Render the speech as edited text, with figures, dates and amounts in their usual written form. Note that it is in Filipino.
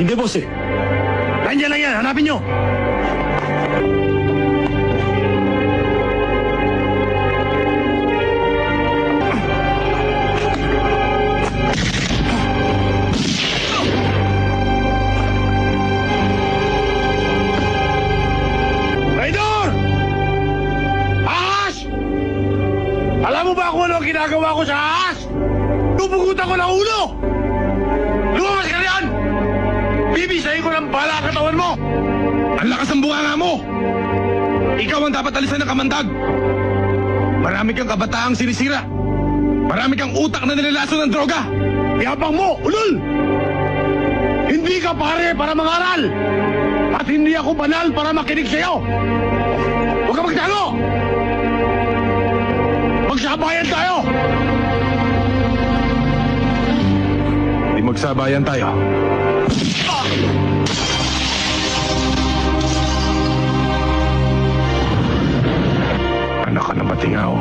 Hindi, boss eh. Nandiyan lang yan, hanapin nyo. Raidor! Ahas! Alam mo ba kung ano ang ginagawa ko sa ahas? Pupugutan ko ng ulo! Lumabas ka riyan! Bibisahin ko ng bala ang katawan mo! Ang lakas ng bunganga mo! Ikaw ang dapat alisan ng kamandag! Marami kang kabataang sinisira! Marami kang utak na nilalaso ng droga! Yabang mo, ulol! Hindi ka pare para mangaral! At hindi ako banal para makinig sa'yo! Huwag ka magtago! Magsabayan tayo! Di magsabayan tayo. Anak ka na matingaw.